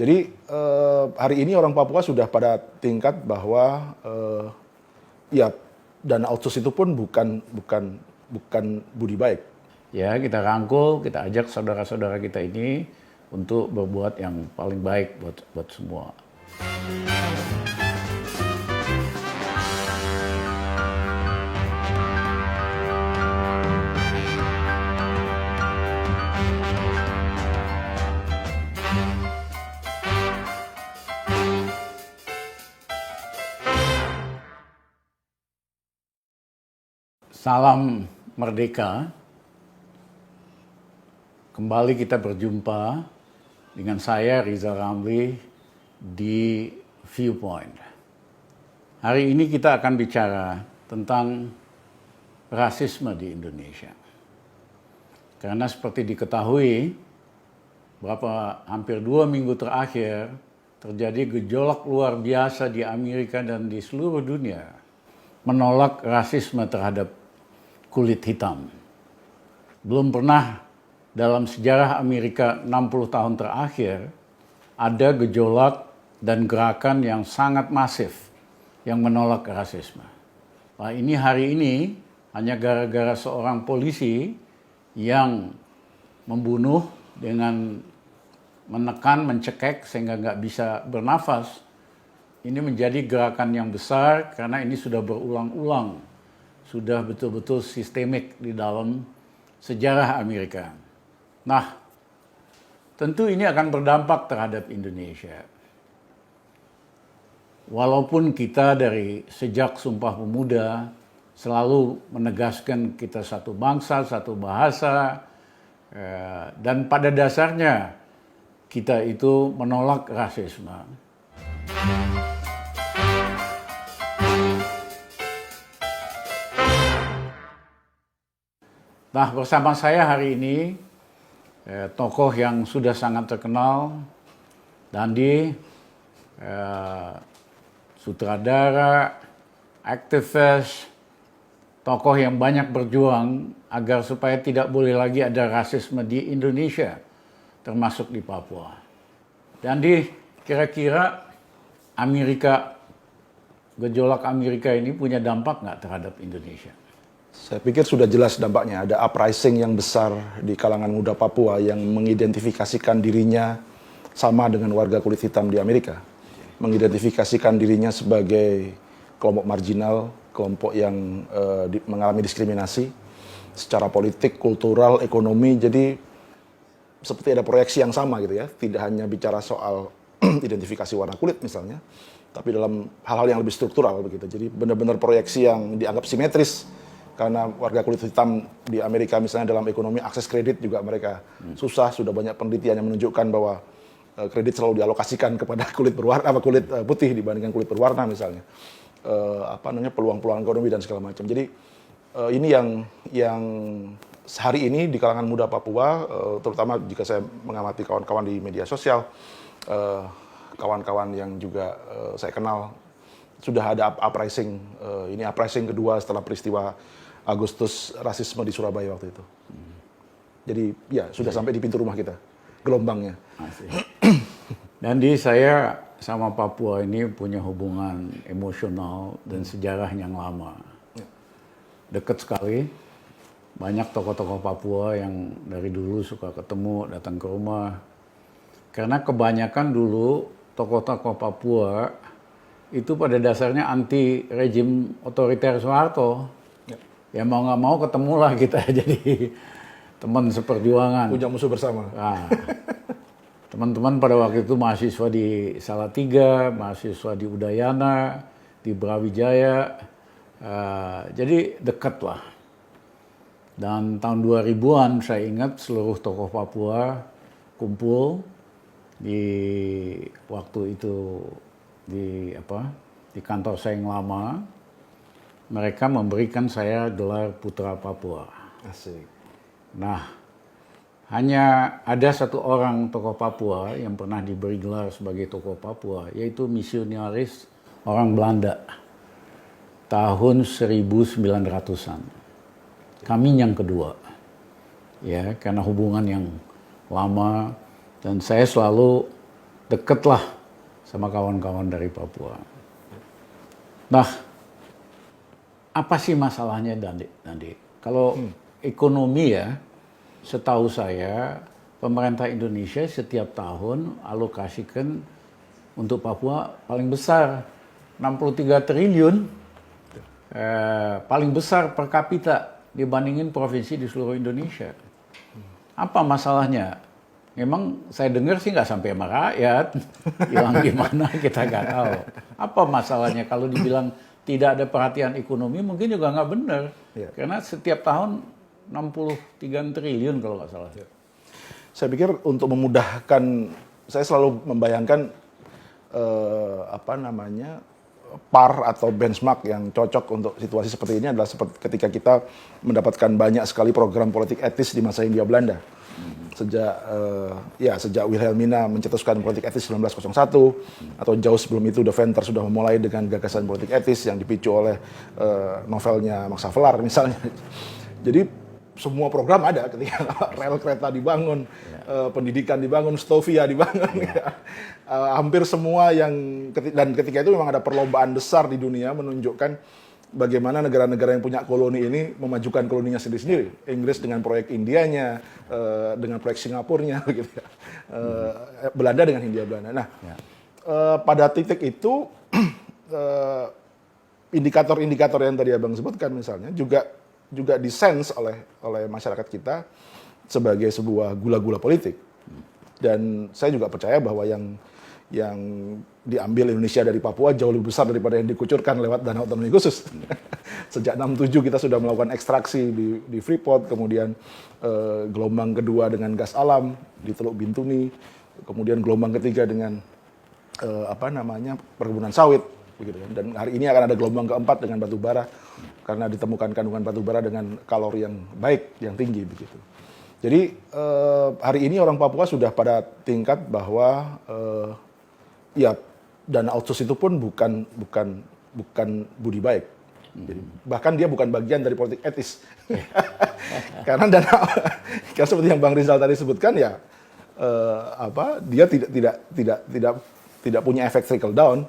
Jadi hari ini orang Papua sudah pada tingkat bahwa ya dana outsource itu pun bukan budi baik. Ya, kita rangkul, kita ajak saudara-saudara kita ini untuk berbuat yang paling baik buat semua. Salam merdeka. Kembali kita berjumpa dengan saya Rizal Ramli di Viewpoint. Hari ini kita akan bicara tentang rasisme di Indonesia. Karena seperti diketahui, hampir 2 minggu terakhir terjadi gejolak luar biasa di Amerika dan di seluruh dunia menolak rasisme terhadap kulit hitam. Belum pernah dalam sejarah Amerika 60 tahun terakhir ada gejolak dan gerakan yang sangat masif yang menolak rasisme. Nah, ini hari ini hanya gara-gara seorang polisi yang membunuh dengan menekan, mencekek sehingga nggak bisa bernafas. Ini menjadi gerakan yang besar karena ini sudah berulang-ulang. Sudah betul-betul sistemik di dalam sejarah Amerika. Nah, tentu ini akan berdampak terhadap Indonesia. Walaupun kita dari sejak Sumpah Pemuda selalu menegaskan kita satu bangsa, satu bahasa, dan pada dasarnya kita itu menolak rasisme. Nah, bersama saya hari ini tokoh yang sudah sangat terkenal, Dandi, sutradara, aktivis, tokoh yang banyak berjuang agar supaya tidak boleh lagi ada rasisme di Indonesia, termasuk di Papua. Dandi, kira-kira gejolak Amerika ini punya dampak nggak terhadap Indonesia? Saya pikir sudah jelas dampaknya. Ada uprising yang besar di kalangan muda Papua yang mengidentifikasikan dirinya sama dengan warga kulit hitam di Amerika. Mengidentifikasikan dirinya sebagai kelompok marginal, kelompok yang mengalami diskriminasi secara politik, kultural, ekonomi. Jadi seperti ada proyeksi yang sama gitu ya. Tidak hanya bicara soal identifikasi warna kulit misalnya, tapi dalam hal-hal yang lebih struktural begitu. Jadi benar-benar proyeksi yang dianggap simetris. Karena warga kulit hitam di Amerika misalnya dalam ekonomi akses kredit juga mereka susah. Sudah banyak penelitian yang menunjukkan bahwa kredit selalu dialokasikan kepada kulit putih dibandingkan kulit berwarna misalnya. Peluang-peluang ekonomi dan segala macam. Jadi ini yang hari ini di kalangan muda Papua, terutama jika saya mengamati kawan-kawan di media sosial, kawan-kawan yang juga saya kenal sudah ada uprising. Ini uprising kedua setelah peristiwa Agustus rasisme di Surabaya waktu itu. Jadi ya sudah sampai di pintu rumah kita gelombangnya. Dan saya sama Papua ini punya hubungan emosional dan sejarah yang lama. Dekat sekali. Banyak tokoh-tokoh Papua yang dari dulu suka ketemu, datang ke rumah. Karena kebanyakan dulu tokoh-tokoh Papua itu pada dasarnya anti rejim otoriter Soeharto. Ya mau nggak mau ketemulah kita jadi teman seperjuangan. Punya musuh bersama. Nah, teman-teman pada waktu itu mahasiswa di Salatiga, mahasiswa di Udayana, di Brawijaya. Jadi dekat lah. Dan tahun 2000-an saya ingat seluruh tokoh Papua kumpul di waktu itu di kantor saya yang lama. Mereka memberikan saya gelar Putra Papua. Asik. Nah, hanya ada satu orang tokoh Papua yang pernah diberi gelar sebagai tokoh Papua, yaitu misionaris orang Belanda tahun 1900-an. Kami yang kedua, ya, karena hubungan yang lama, dan saya selalu dekatlah sama kawan-kawan dari Papua. Nah, apa sih masalahnya Dandi? Kalau ekonomi ya, setahu saya pemerintah Indonesia setiap tahun alokasikan untuk Papua paling besar 63 triliun, paling besar per kapita dibandingin provinsi di seluruh Indonesia. Apa masalahnya? Memang saya dengar sih nggak sampai sama rakyat, hilang gimana kita nggak tahu. Apa masalahnya kalau dibilang tidak ada perhatian ekonomi mungkin juga nggak benar. Ya. Karena setiap tahun 63 triliun kalau nggak salah. Saya pikir untuk memudahkan, saya selalu membayangkan PAR atau benchmark yang cocok untuk situasi seperti ini adalah seperti ketika kita mendapatkan banyak sekali program politik etis di masa Hindia Belanda. Sejak Wilhelmina mencetuskan politik etis 1901 atau jauh sebelum itu De Venter sudah memulai dengan gagasan politik etis yang dipicu oleh novelnya Max Havelaar misalnya. Jadi semua program ada ketika rel kereta dibangun, pendidikan dibangun, Stovia dibangun. Hampir semua dan ketika itu memang ada perlombaan besar di dunia menunjukkan bagaimana negara-negara yang punya koloni ini memajukan koloninya sendiri-sendiri. Inggris dengan proyek Indianya, dengan proyek Singapurnya, gitu ya. Belanda dengan Hindia Belanda. Nah, pada titik itu indikator-indikator yang tadi Abang sebutkan misalnya juga disense oleh masyarakat kita sebagai sebuah gula-gula politik. Dan saya juga percaya bahwa yang diambil Indonesia dari Papua jauh lebih besar daripada yang dikucurkan lewat Danau Otonomi Khusus. Sejak 67 kita sudah melakukan ekstraksi di Freeport, kemudian gelombang kedua dengan gas alam di Teluk Bintuni, kemudian gelombang ketiga dengan perkebunan sawit, begitu kan. Dan hari ini akan ada gelombang keempat dengan batu bara karena ditemukan kandungan batu bara dengan kalori yang baik, yang tinggi, begitu. Jadi hari ini orang Papua sudah pada tingkat bahwa dana outsource itu pun bukan budi baik. Jadi, bahkan dia bukan bagian dari politik etis. Karena seperti yang Bang Rizal tadi sebutkan ya, dia tidak punya efek trickle down.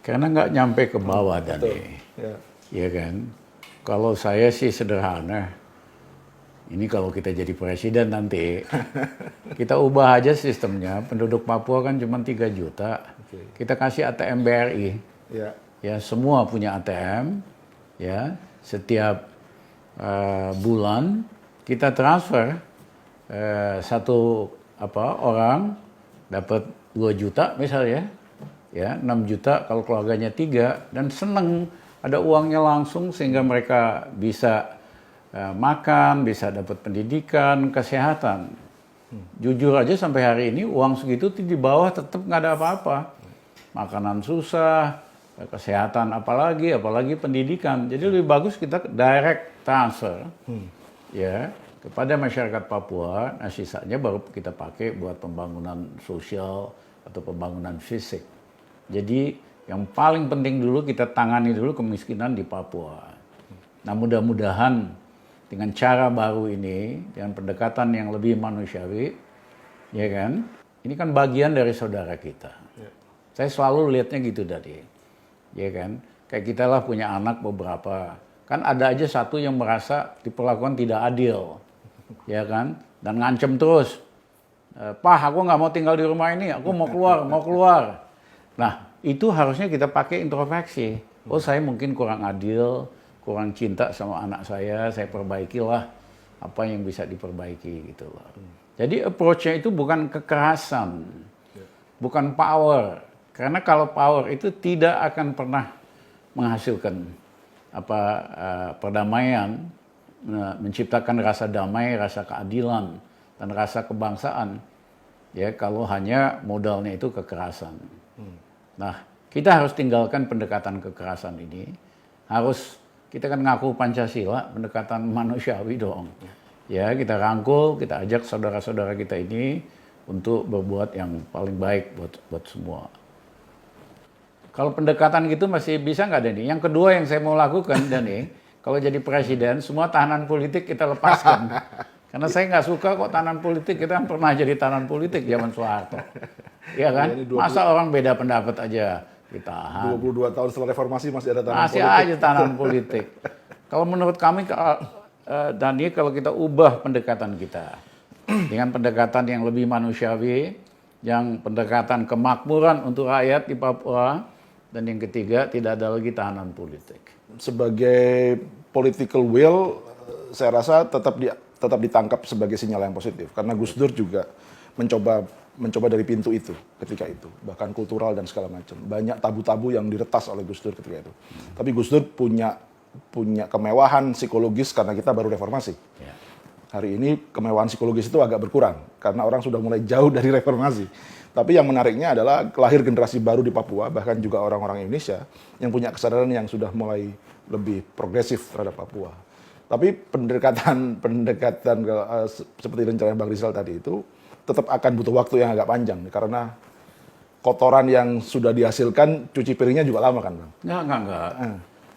Karena nggak nyampe ke bawah Dani. Iya kan? Kalau saya sih sederhana. Ini kalau kita jadi presiden nanti, kita ubah aja sistemnya. Penduduk Papua kan cuma 3 juta. Kita kasih ATM BRI. Ya, semua punya ATM. Ya, setiap bulan kita transfer satu orang dapat 2 juta misalnya. Ya, 6 juta kalau keluarganya 3 dan seneng ada uangnya langsung sehingga mereka bisa makan, bisa dapat pendidikan, kesehatan. Jujur aja sampai hari ini uang segitu di bawah tetap nggak ada apa-apa. Makanan susah, kesehatan apalagi pendidikan. Jadi lebih bagus kita direct transfer ya kepada masyarakat Papua. Nah sisanya baru kita pakai buat pembangunan sosial atau pembangunan fisik. Jadi yang paling penting dulu kita tangani dulu kemiskinan di Papua. Nah mudah-mudahan dengan cara baru ini, dengan pendekatan yang lebih manusiawi, ya kan? Ini kan bagian dari saudara kita. Saya selalu lihatnya gitu tadi, ya kan? Kayak kita lah punya anak beberapa, kan ada aja satu yang merasa diperlakukan tidak adil, ya kan? Dan ngancem terus, Pak, aku nggak mau tinggal di rumah ini, aku mau keluar. Nah, itu harusnya kita pakai introspeksi. Oh, saya mungkin kurang adil, kurang cinta sama anak saya perbaikilah apa yang bisa diperbaiki gitu loh. Jadi approach-nya itu bukan kekerasan, bukan power. Karena kalau power itu tidak akan pernah menghasilkan perdamaian, menciptakan rasa damai, rasa keadilan, dan rasa kebangsaan. Ya, kalau hanya modalnya itu kekerasan. Nah, kita harus tinggalkan pendekatan kekerasan ini. Kita kan ngaku Pancasila, pendekatan manusiawi dong. Ya, kita rangkul, kita ajak saudara-saudara kita ini untuk berbuat yang paling baik buat semua. Kalau pendekatan gitu masih bisa nggak, Dani? Yang kedua yang saya mau lakukan, Dani, kalau jadi presiden semua tahanan politik kita lepaskan. Karena saya nggak suka kok tahanan politik, kita kan pernah jadi tahanan politik zaman Soeharto. Iya kan? Ini 20 Masa orang beda pendapat aja ditahan. 22 tahun setelah reformasi masih ada tahanan Masih politik. aja tahanan politik. Kalau menurut kami, Dani, kalau kita ubah pendekatan kita dengan pendekatan yang lebih manusiawi, yang pendekatan kemakmuran untuk rakyat di Papua, dan yang ketiga tidak ada lagi tahanan politik. Sebagai political will, saya rasa tetap ditangkap sebagai sinyal yang positif karena Gus Dur juga mencoba dari pintu itu ketika itu, bahkan kultural dan segala macam. Banyak tabu-tabu yang diretas oleh Gus Dur ketika itu. Tapi Gus Dur punya kemewahan psikologis karena kita baru reformasi. Ya. Hari ini kemewahan psikologis itu agak berkurang karena orang sudah mulai jauh dari reformasi. Tapi yang menariknya adalah lahir generasi baru di Papua, bahkan juga orang-orang Indonesia yang punya kesadaran yang sudah mulai lebih progresif terhadap Papua. Tapi pendekatan seperti rencana Bang Rizal tadi itu tetap akan butuh waktu yang agak panjang karena kotoran yang sudah dihasilkan cuci piringnya juga lama kan, Bang? Enggak.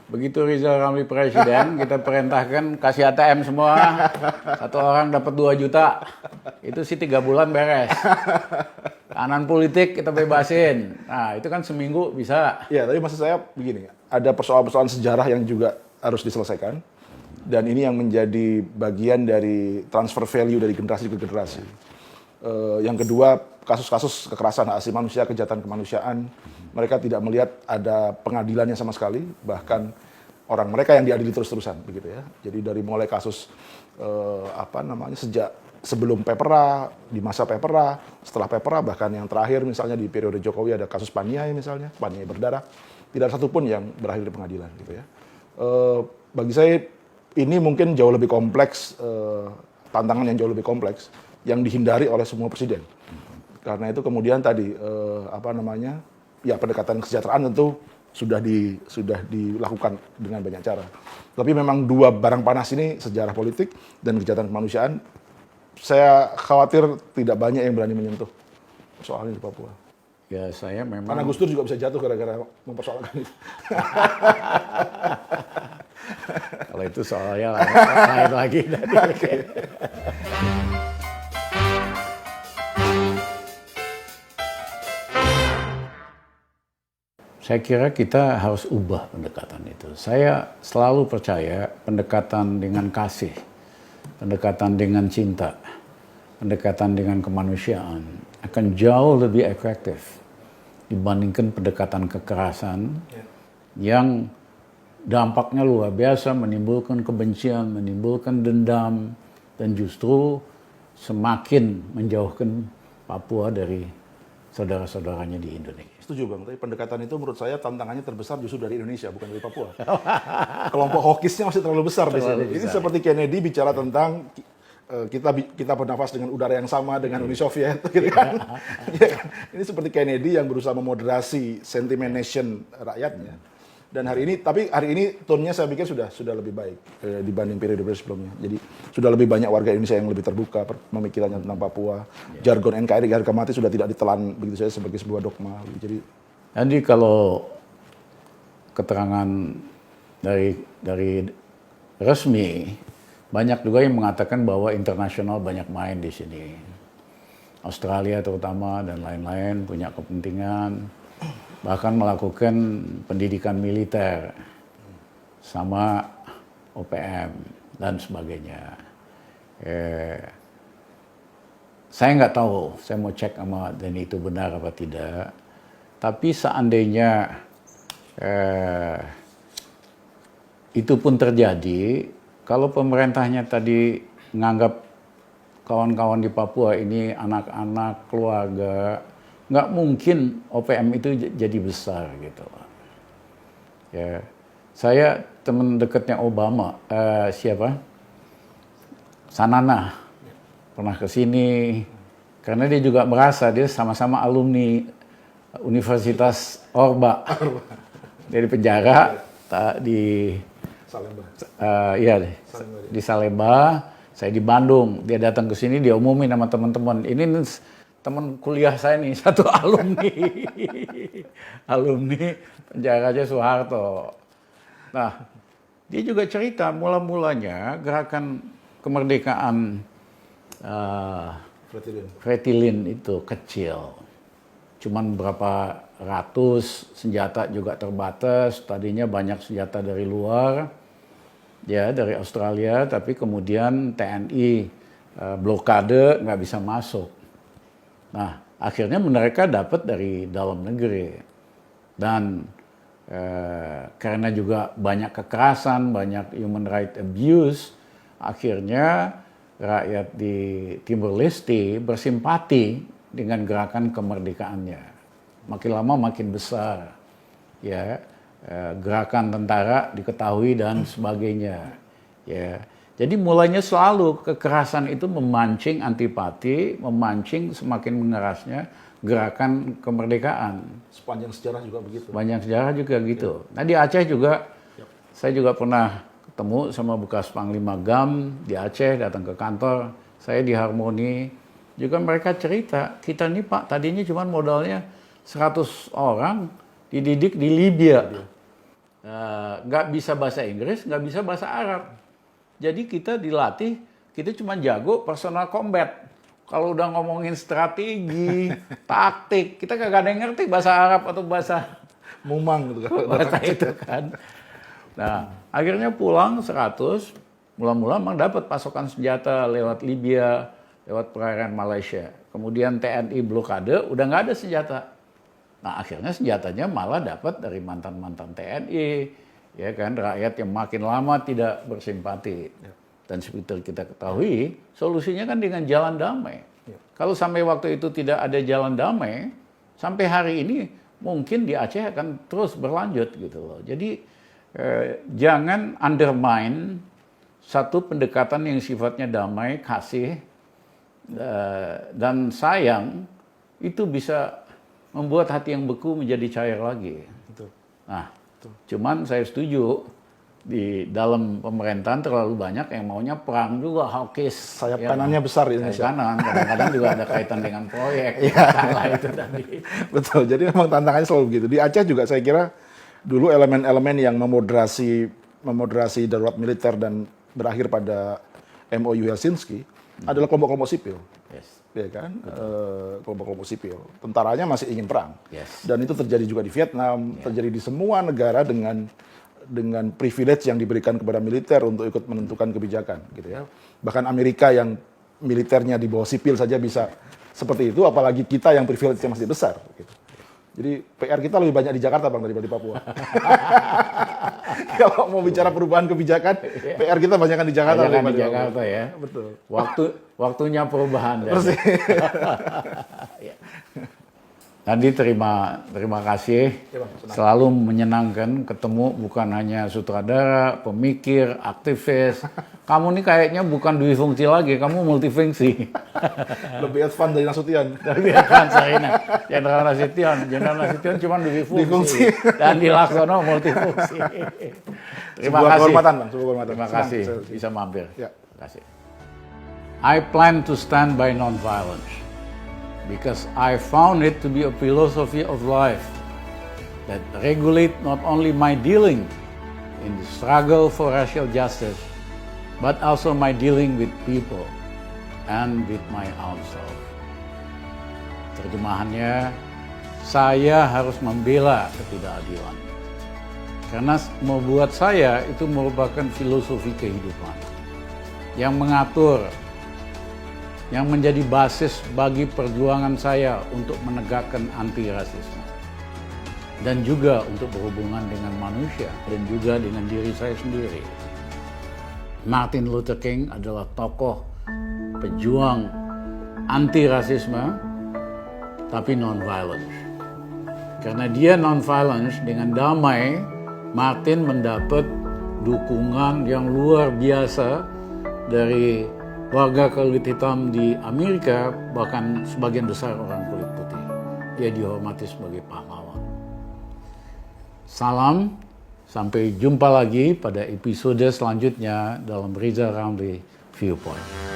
Begitu Rizal Ramli presiden, kita perintahkan kasih ATM semua, satu orang dapat 2 juta, itu sih 3 bulan beres. Tahanan politik kita bebasin, nah itu kan seminggu bisa. Ya, tapi maksud saya begini, ada persoalan-persoalan sejarah yang juga harus diselesaikan, dan ini yang menjadi bagian dari transfer value dari generasi ke generasi. Yang kedua, kasus-kasus kekerasan hak asasi manusia, kejahatan kemanusiaan, mereka tidak melihat ada pengadilannya sama sekali, bahkan orang mereka yang diadili terus-terusan, begitu ya. Jadi dari mulai kasus sejak sebelum Pepera, di masa Pepera, setelah Pepera, bahkan yang terakhir misalnya di periode Jokowi ada kasus Paniai misalnya, Paniai berdarah, tidak ada satupun yang berakhir di pengadilan, gitu ya. Bagi saya ini mungkin jauh lebih kompleks, tantangan yang jauh lebih kompleks yang dihindari oleh semua presiden. Karena itu kemudian tadi pendekatan kesejahteraan tentu sudah dilakukan dengan banyak cara. Tapi memang dua barang panas ini, sejarah politik dan kejahatan kemanusiaan, saya khawatir tidak banyak yang berani menyentuh soalnya di Papua. Ya saya memang. Karena Gus Dur juga bisa jatuh gara-gara mempersoalkan itu. Kalau itu soalnya lain lagi. Okay. Saya kira kita harus ubah pendekatan itu. Saya selalu percaya pendekatan dengan kasih, pendekatan dengan cinta, pendekatan dengan kemanusiaan akan jauh lebih efektif dibandingkan pendekatan kekerasan yang dampaknya luar biasa, menimbulkan kebencian, menimbulkan dendam, dan justru semakin menjauhkan Papua dari saudara-saudaranya di Indonesia. Setuju Bang, tapi pendekatan itu menurut saya tantangannya terbesar justru dari Indonesia, bukan dari Papua. Kelompok hawkisnya masih terlalu besar di sini. Ini seperti Kennedy bicara tentang kita bernafas dengan udara yang sama dengan Uni Soviet, gitu kan. Ya kan? Ini seperti Kennedy yang berusaha memoderasi sentimen nation rakyatnya. Dan hari ini tone-nya saya pikir sudah lebih baik dibanding periode sebelumnya. Jadi sudah lebih banyak warga Indonesia yang lebih terbuka pemikirannya tentang Papua. Jargon NKRI harga mati sudah tidak ditelan begitu saja sebagai sebuah dogma. Jadi kalau keterangan dari resmi, banyak juga yang mengatakan bahwa internasional banyak main di sini. Australia terutama dan lain-lain punya kepentingan, bahkan melakukan pendidikan militer sama OPM dan sebagainya. Saya nggak tahu, saya mau cek sama Denny itu benar apa tidak. Tapi seandainya itu pun terjadi, kalau pemerintahnya tadi menganggap kawan-kawan di Papua ini anak-anak, keluarga, nggak mungkin OPM itu jadi besar gitu. Ya, saya teman dekatnya Obama, Sanana, pernah ke sini karena dia juga merasa dia sama-sama alumni Universitas Orba. Dari penjara di Salemba. Di Salemba, saya di Bandung. Dia datang ke sini, dia umumin sama teman-teman. Ini teman kuliah saya nih, satu alumni. Alumni penjaranya Soeharto. Nah, dia juga cerita mula-mulanya gerakan kemerdekaan Fretilin itu kecil. Cuman berapa ratus, senjata juga terbatas. Tadinya banyak senjata dari luar, ya dari Australia, tapi kemudian TNI blokade nggak bisa masuk. Nah, akhirnya mereka dapat dari dalam negeri. Dan karena juga banyak kekerasan, banyak human right abuse, akhirnya rakyat di Timor Leste bersimpati dengan gerakan kemerdekaannya. Makin lama makin besar, ya gerakan tentara diketahui dan sebagainya. Ya, jadi mulanya selalu kekerasan itu memancing antipati, memancing semakin mengerasnya gerakan kemerdekaan. Sepanjang sejarah juga begitu. Sepanjang sejarah juga gitu. Nah di Aceh juga, saya juga pernah ketemu sama bekas Panglima GAM di Aceh, datang ke kantor saya di Harmoni, juga mereka cerita, kita nih Pak tadinya cuma modalnya 100 orang dididik di Libya, nggak bisa bahasa Inggris, nggak bisa bahasa Arab, jadi kita dilatih, kita cuma jago personal combat. Kalau udah ngomongin strategi, taktik, kita kagak ada yang ngerti bahasa Arab atau bahasa Mumang gitu kan. bahasa itu kan. Nah, akhirnya pulang 100, mula-mula memang dapat pasokan senjata lewat Libya, lewat perairan Malaysia. Kemudian TNI blokade, udah nggak ada senjata. Nah, akhirnya senjatanya malah dapat dari mantan-mantan TNI, ya kan, rakyat yang makin lama tidak bersimpati. Dan seperti kita ketahui, solusinya kan dengan jalan damai. Kalau sampai waktu itu tidak ada jalan damai, sampai hari ini mungkin di Aceh akan terus berlanjut gitu loh. Jadi jangan undermine satu pendekatan yang sifatnya damai, kasih, dan sayang, itu bisa membuat hati yang beku menjadi cair lagi. Betul. Nah, cuman saya setuju, di dalam pemerintahan terlalu banyak yang maunya perang juga, hawkish. Sayap kanannya besar di Indonesia. Sayap kanan, kadang-kadang juga ada kaitan dengan proyek. Salah itu tadi. Betul, jadi memang tantangannya selalu begitu. Di Aceh juga saya kira dulu elemen-elemen yang memoderasi darurat militer dan berakhir pada MOU Helsinki adalah kelompok-kelompok sipil. Yes. Ya kan? Kelompok-kelompok sipil. Tentaranya masih ingin perang. Yes. Dan itu terjadi juga di Vietnam, terjadi di semua negara dengan privilege yang diberikan kepada militer untuk ikut menentukan kebijakan gitu ya. Bahkan Amerika yang militernya di bawah sipil saja bisa seperti itu, apalagi kita yang privilege-nya masih besar gitu. Jadi PR kita lebih banyak di Jakarta Bang daripada di Papua. Kalau mau bicara perubahan kebijakan, PR kita banyak di Jakarta daripada di Jakarta ya. Betul. Waktunya perubahan. Tadi terima kasih, ya, Bang, selalu menyenangkan ketemu bukan hanya sutradara, pemikir, aktivis. Kamu nih kayaknya bukan dui fungsi lagi, kamu multifungsi. Lebih advance dari Nasution. Lebih advance dari Jenderal Nasution cuma dui fungsi. Dan di Laksono multifungsi. Terima kasih. Kehormatan, Bang. Terima kasih bisa mampir. Ya. Terima kasih. I plan to stand by non-violence. Because I found it to be a philosophy of life that regulate not only my dealing in the struggle for racial justice, but also my dealing with people and with my own self. Terjemahannya, saya harus membela ketidakadilan. Karena membuat saya itu merupakan filosofi kehidupan yang mengatur, yang menjadi basis bagi perjuangan saya untuk menegakkan anti rasisme dan juga untuk berhubungan dengan manusia dan juga dengan diri saya sendiri. Martin Luther King adalah tokoh pejuang anti rasisme tapi non-violence. Karena dia non-violence, dengan damai, Martin mendapat dukungan yang luar biasa dari warga kulit hitam di Amerika, bahkan sebagian besar orang kulit putih. Dia dihormati sebagai pahlawan. Salam, sampai jumpa lagi pada episode selanjutnya dalam Riza Ramli Viewpoint.